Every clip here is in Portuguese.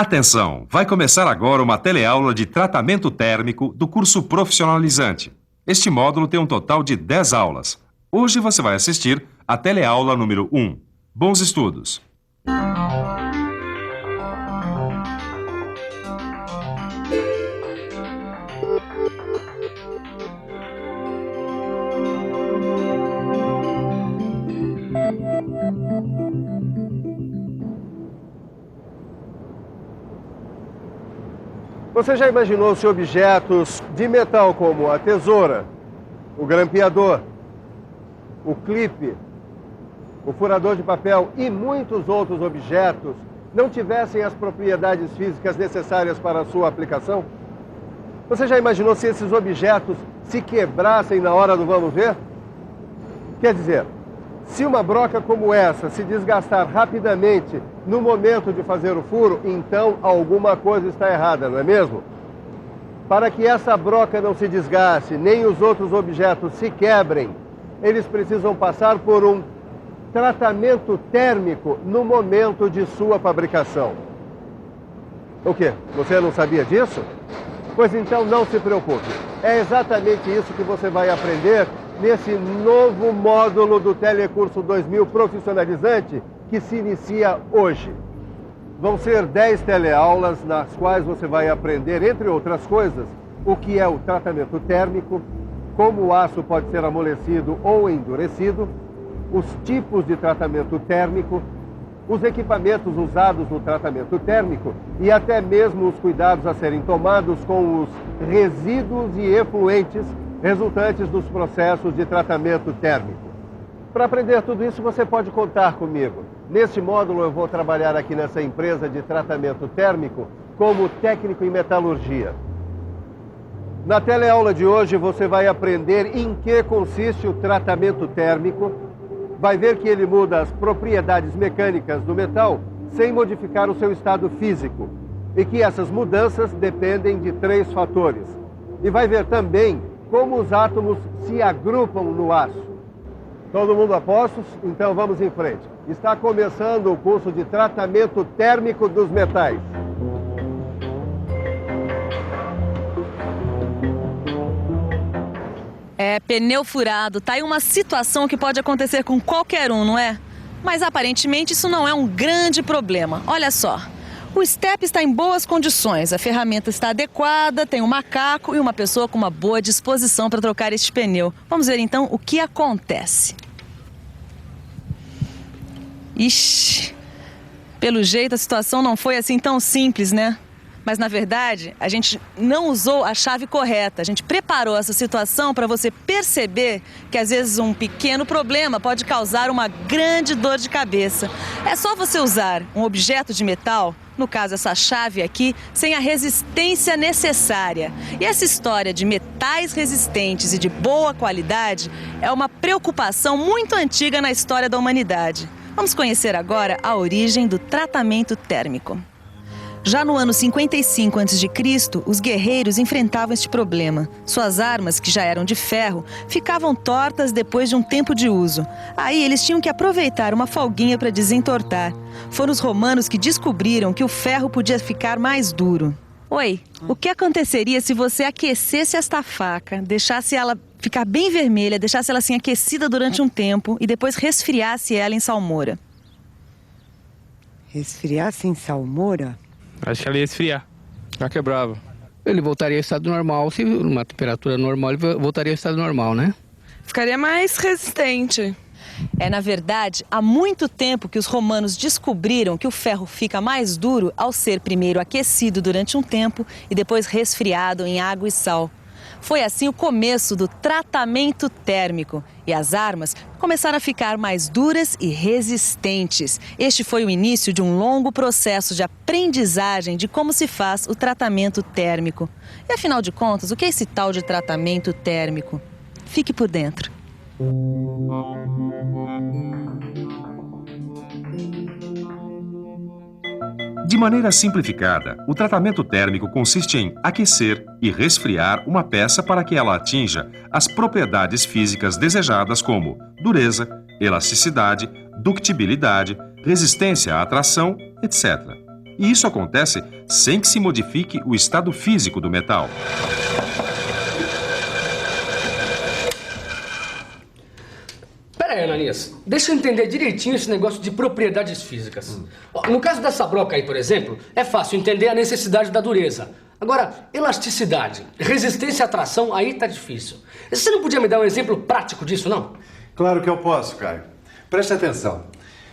Atenção! Vai começar agora uma teleaula de tratamento térmico do curso profissionalizante. Este módulo tem um total de 10 aulas. Hoje você vai assistir a teleaula número 1. Bons estudos! Você já imaginou se objetos de metal como a tesoura, o grampeador, o clipe, o furador de papel e muitos outros objetos não tivessem as propriedades físicas necessárias para a sua aplicação? Você já imaginou se esses objetos se quebrassem na hora do vamos ver? Quer dizer, se uma broca como essa se desgastar rapidamente no momento de fazer o furo, então alguma coisa está errada, não é mesmo? Para que essa broca não se desgaste, nem os outros objetos se quebrem, eles precisam passar por um tratamento térmico no momento de sua fabricação. O quê? Você não sabia disso? Pois então não se preocupe. É exatamente isso que você vai aprender nesse novo módulo do Telecurso 2000 Profissionalizante que se inicia hoje. Vão ser 10 teleaulas nas quais você vai aprender, entre outras coisas, o que é o tratamento térmico, como o aço pode ser amolecido ou endurecido, os tipos de tratamento térmico, os equipamentos usados no tratamento térmico e até mesmo os cuidados a serem tomados com os resíduos e efluentes resultantes dos processos de tratamento térmico. Para aprender tudo isso, você pode contar comigo. Neste módulo, eu vou trabalhar aqui nessa empresa de tratamento térmico como técnico em metalurgia. Na teleaula de hoje, você vai aprender em que consiste o tratamento térmico, vai ver que ele muda as propriedades mecânicas do metal sem modificar o seu estado físico e que essas mudanças dependem de 3 fatores. E vai ver também como os átomos se agrupam no aço. Todo mundo a postos? Então vamos em frente. Está começando o curso de tratamento térmico dos metais. Pneu furado, tá aí uma situação que pode acontecer com qualquer um, não é? Mas aparentemente isso não é um grande problema. Olha só, o step está em boas condições, a ferramenta está adequada, tem um macaco e uma pessoa com uma boa disposição para trocar este pneu. Vamos ver então o que acontece. Ixi, pelo jeito a situação não foi assim tão simples, né? Mas, na verdade, a gente não usou a chave correta. A gente preparou essa situação para você perceber que, às vezes, um pequeno problema pode causar uma grande dor de cabeça. É só você usar um objeto de metal, no caso essa chave aqui, sem a resistência necessária. E essa história de metais resistentes e de boa qualidade é uma preocupação muito antiga na história da humanidade. Vamos conhecer agora a origem do tratamento térmico. Já no ano 55 a.C., os guerreiros enfrentavam este problema. Suas armas, que já eram de ferro, ficavam tortas depois de um tempo de uso. Aí eles tinham que aproveitar uma folguinha para desentortar. Foram os romanos que descobriram que o ferro podia ficar mais duro. Oi, o que aconteceria se você aquecesse esta faca, deixasse ela ficar bem vermelha, deixasse ela assim aquecida durante um tempo e depois resfriasse ela em salmoura? Resfriasse em salmoura? Acho que ela ia esfriar. Já quebrava. Ele voltaria ao estado normal, se uma temperatura normal, ele voltaria ao estado normal, né? Ficaria mais resistente. Na verdade, há muito tempo que os romanos descobriram que o ferro fica mais duro ao ser primeiro aquecido durante um tempo e depois resfriado em água e sal. Foi assim o começo do tratamento térmico e as armas começaram a ficar mais duras e resistentes. Este foi o início de um longo processo de aprendizagem de como se faz o tratamento térmico. E afinal de contas, o que é esse tal de tratamento térmico? Fique por dentro. De maneira simplificada, o tratamento térmico consiste em aquecer e resfriar uma peça para que ela atinja as propriedades físicas desejadas como dureza, elasticidade, ductibilidade, resistência à atração, etc. E isso acontece sem que se modifique o estado físico do metal. Pera aí, Ananias. Deixa eu entender direitinho esse negócio de propriedades físicas. Ó, no caso dessa broca aí, por exemplo, é fácil entender a necessidade da dureza. Agora, elasticidade, resistência à tração, aí tá difícil. Você não podia me dar um exemplo prático disso, não? Claro que eu posso, Caio. Preste atenção.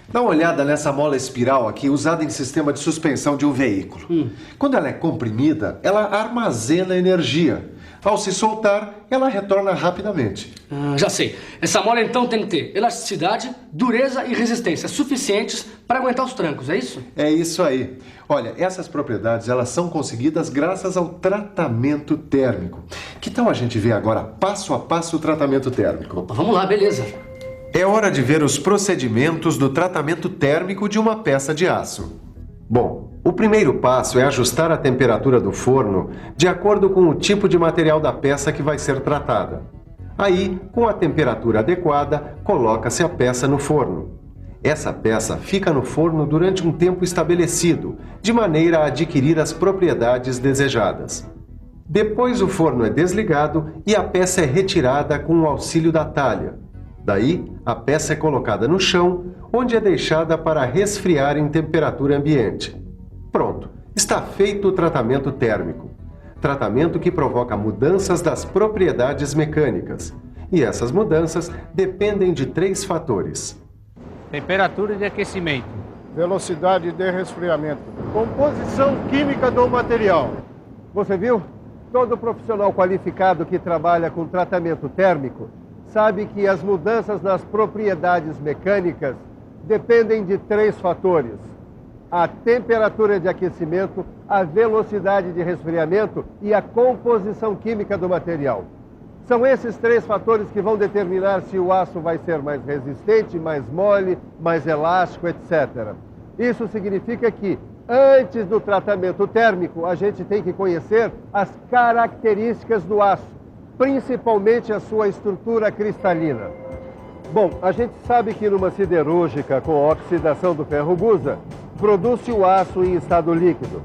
Dá uma olhada nessa mola espiral aqui, usada em sistema de suspensão de um veículo. Quando ela é comprimida, ela armazena energia. Ao se soltar, ela retorna rapidamente. Já sei. Essa mola então tem que ter elasticidade, dureza e resistência suficientes para aguentar os trancos, é isso? É isso aí. Olha, essas propriedades, elas são conseguidas graças ao tratamento térmico. Que tal a gente ver agora, passo a passo, o tratamento térmico? Opa, vamos lá, beleza. É hora de ver os procedimentos do tratamento térmico de uma peça de aço. Bom, o primeiro passo é ajustar a temperatura do forno de acordo com o tipo de material da peça que vai ser tratada. Aí, com a temperatura adequada, coloca-se a peça no forno. Essa peça fica no forno durante um tempo estabelecido, de maneira a adquirir as propriedades desejadas. Depois o forno é desligado e a peça é retirada com o auxílio da talha. Daí, a peça é colocada no chão, onde é deixada para resfriar em temperatura ambiente. Pronto, está feito o tratamento térmico. Tratamento que provoca mudanças das propriedades mecânicas. E essas mudanças dependem de 3 fatores. Temperatura de aquecimento. Velocidade de resfriamento. Composição química do material. Você viu? Todo profissional qualificado que trabalha com tratamento térmico sabe que as mudanças nas propriedades mecânicas dependem de 3 fatores: a temperatura de aquecimento, a velocidade de resfriamento e a composição química do material. São esses 3 fatores que vão determinar se o aço vai ser mais resistente, mais mole, mais elástico, etc. Isso significa que, antes do tratamento térmico, a gente tem que conhecer as características do aço, principalmente a sua estrutura cristalina. Bom, a gente sabe que numa siderúrgica com oxidação do ferro gusa, produz-se o aço em estado líquido.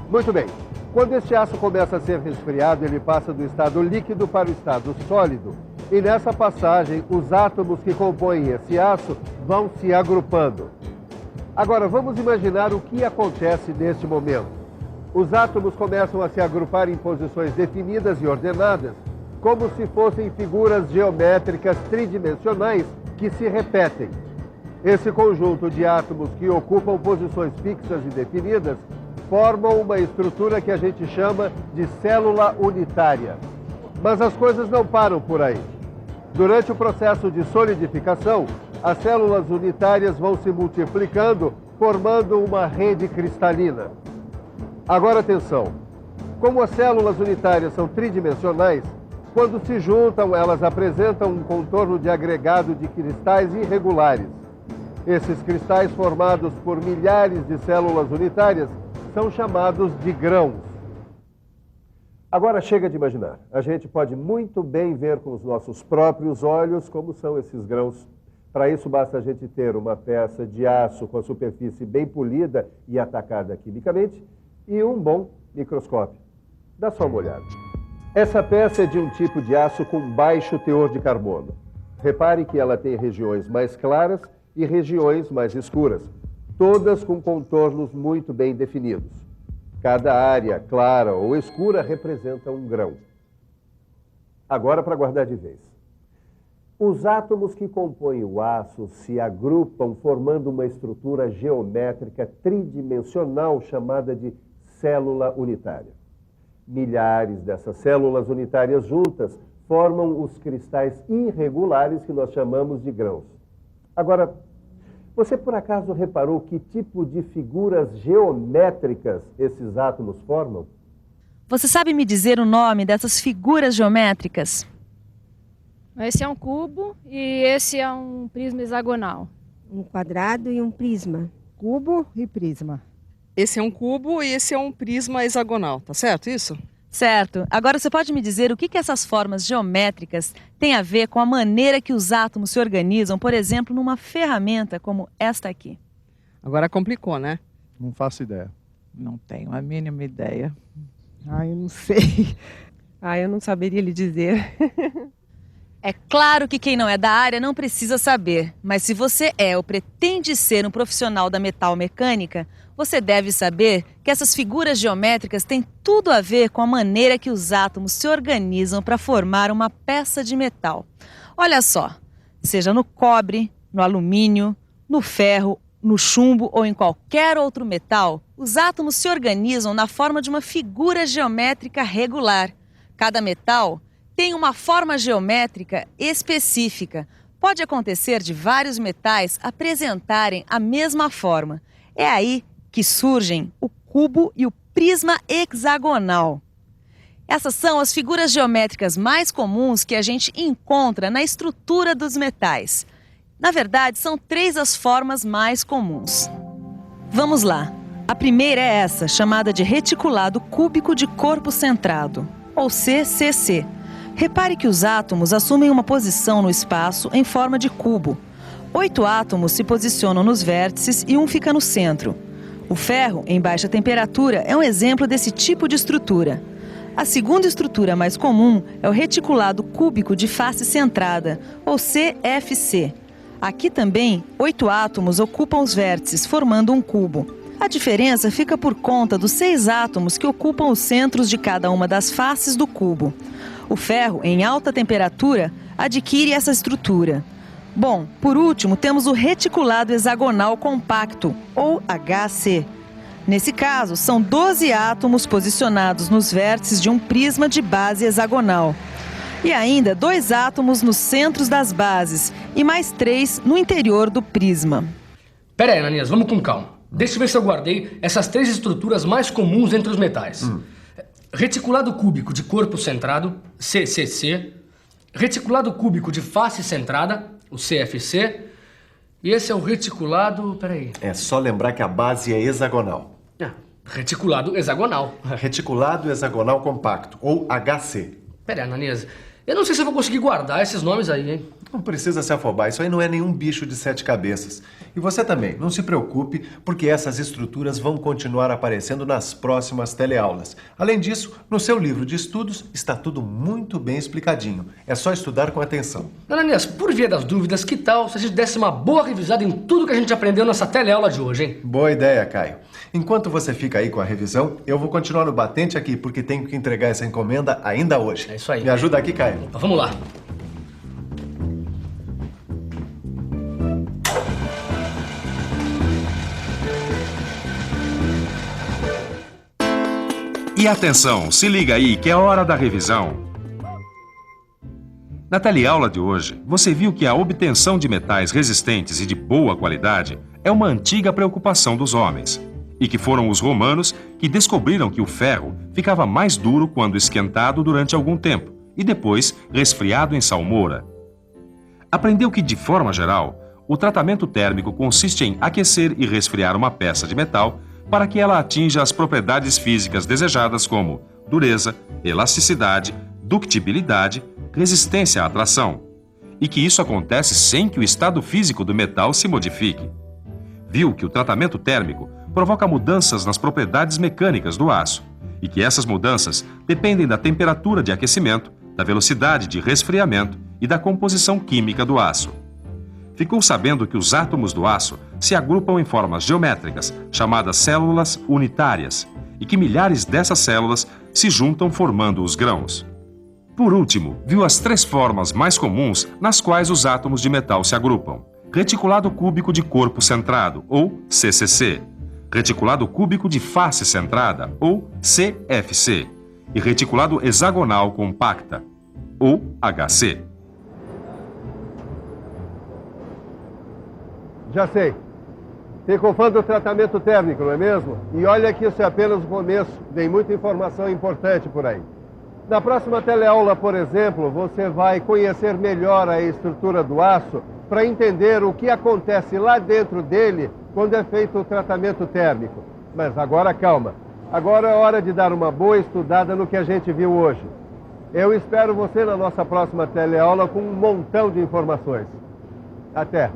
Muito bem, quando este aço começa a ser resfriado, ele passa do estado líquido para o estado sólido. E nessa passagem, os átomos que compõem esse aço vão se agrupando. Agora, vamos imaginar o que acontece neste momento. Os átomos começam a se agrupar em posições definidas e ordenadas, como se fossem figuras geométricas tridimensionais que se repetem. Esse conjunto de átomos que ocupam posições fixas e definidas formam uma estrutura que a gente chama de célula unitária. Mas as coisas não param por aí. Durante o processo de solidificação, as células unitárias vão se multiplicando, formando uma rede cristalina. Agora atenção, como as células unitárias são tridimensionais, quando se juntam, elas apresentam um contorno de agregado de cristais irregulares. Esses cristais, formados por milhares de células unitárias, são chamados de grãos. Agora chega de imaginar. A gente pode muito bem ver com os nossos próprios olhos como são esses grãos. Para isso basta a gente ter uma peça de aço com a superfície bem polida e atacada quimicamente e um bom microscópio. Dá só uma olhada. Essa peça é de um tipo de aço com baixo teor de carbono. Repare que ela tem regiões mais claras e regiões mais escuras, todas com contornos muito bem definidos. Cada área clara ou escura representa um grão. Agora, para guardar de vez. Os átomos que compõem o aço se agrupam formando uma estrutura geométrica tridimensional chamada de célula unitária. Milhares dessas células unitárias juntas formam os cristais irregulares que nós chamamos de grãos. Agora, você por acaso reparou que tipo de figuras geométricas esses átomos formam? Você sabe me dizer o nome dessas figuras geométricas? Esse é um cubo e esse é um prisma hexagonal. Um quadrado e um prisma. Cubo e prisma. Esse é um cubo e esse é um prisma hexagonal, tá certo isso? Certo. Agora você pode me dizer o que essas formas geométricas têm a ver com a maneira que os átomos se organizam, por exemplo, numa ferramenta como esta aqui? Agora complicou, né? Não faço ideia. Não tenho a mínima ideia. Eu não sei. Eu não saberia lhe dizer. É claro que quem não é da área não precisa saber, mas se você é ou pretende ser um profissional da metalmecânica, você deve saber que essas figuras geométricas têm tudo a ver com a maneira que os átomos se organizam para formar uma peça de metal. Olha só, seja no cobre, no alumínio, no ferro, no chumbo ou em qualquer outro metal, os átomos se organizam na forma de uma figura geométrica regular. Cada metal tem uma forma geométrica específica. Pode acontecer de vários metais apresentarem a mesma forma. É aí que surgem o cubo e o prisma hexagonal. Essas são as figuras geométricas mais comuns que a gente encontra na estrutura dos metais. Na verdade, são 3 as formas mais comuns. Vamos lá. A primeira é essa, chamada de reticulado cúbico de corpo centrado, ou CCC. Repare que os átomos assumem uma posição no espaço em forma de cubo. 8 átomos se posicionam nos vértices e um fica no centro. O ferro, em baixa temperatura, é um exemplo desse tipo de estrutura. A segunda estrutura mais comum é o reticulado cúbico de face centrada, ou CFC. Aqui também, 8 átomos ocupam os vértices, formando um cubo. A diferença fica por conta dos 6 átomos que ocupam os centros de cada uma das faces do cubo. O ferro, em alta temperatura, adquire essa estrutura. Bom, por último, temos o reticulado hexagonal compacto, ou HC. Nesse caso, são 12 átomos posicionados nos vértices de um prisma de base hexagonal. E ainda 2 átomos nos centros das bases e mais 3 no interior do prisma. Pera aí, Ananias, vamos com calma. Deixa eu ver se eu guardei essas 3 estruturas mais comuns entre os metais. Reticulado cúbico de corpo centrado, CCC. Reticulado cúbico de face centrada, o CFC. E esse é o reticulado... Peraí. É só lembrar que a base é hexagonal. Reticulado hexagonal. Reticulado hexagonal compacto, ou HC. Peraí, Ananias. Eu não sei se eu vou conseguir guardar esses nomes aí, hein? Não precisa se afobar, isso aí não é nenhum bicho de 7 cabeças. E você também, não se preocupe, porque essas estruturas vão continuar aparecendo nas próximas teleaulas. Além disso, no seu livro de estudos está tudo muito bem explicadinho. É só estudar com atenção. Ananias, por via das dúvidas, que tal se a gente desse uma boa revisada em tudo que a gente aprendeu nessa teleaula de hoje, hein? Boa ideia, Caio. Enquanto você fica aí com a revisão, eu vou continuar no batente aqui, porque tenho que entregar essa encomenda ainda hoje. É isso aí. Me ajuda aqui, Caio. Então, vamos lá. E atenção, se liga aí que é hora da revisão. Na teleaula de hoje, você viu que a obtenção de metais resistentes e de boa qualidade é uma antiga preocupação dos homens, e que foram os romanos que descobriram que o ferro ficava mais duro quando esquentado durante algum tempo e depois resfriado em salmoura. Aprendeu que, de forma geral, o tratamento térmico consiste em aquecer e resfriar uma peça de metal para que ela atinja as propriedades físicas desejadas como dureza, elasticidade, ductibilidade, resistência à atração, e que isso acontece sem que o estado físico do metal se modifique. Viu que o tratamento térmico provoca mudanças nas propriedades mecânicas do aço, e que essas mudanças dependem da temperatura de aquecimento, da velocidade de resfriamento e da composição química do aço. Ficou sabendo que os átomos do aço se agrupam em formas geométricas, chamadas células unitárias, e que milhares dessas células se juntam formando os grãos. Por último, viu as 3 formas mais comuns nas quais os átomos de metal se agrupam: reticulado cúbico de corpo centrado, ou CCC, reticulado cúbico de face centrada, ou CFC, e reticulado hexagonal compacta, ou HC. Já sei. Ficou fã do tratamento térmico, não é mesmo? E olha que isso é apenas o começo. Vem muita informação importante por aí. Na próxima teleaula, por exemplo, você vai conhecer melhor a estrutura do aço para entender o que acontece lá dentro dele quando é feito o tratamento térmico. Mas agora calma. Agora é hora de dar uma boa estudada no que a gente viu hoje. Eu espero você na nossa próxima teleaula com um montão de informações. Até!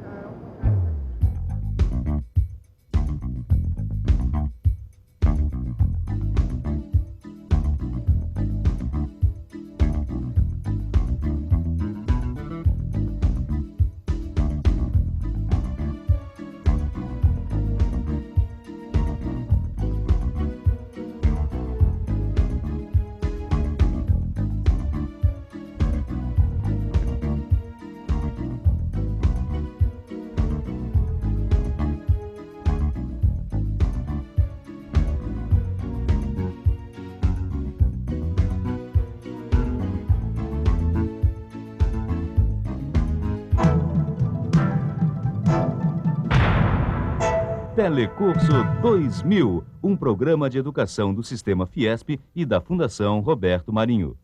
Telecurso 2000, um programa de educação do Sistema Fiesp e da Fundação Roberto Marinho.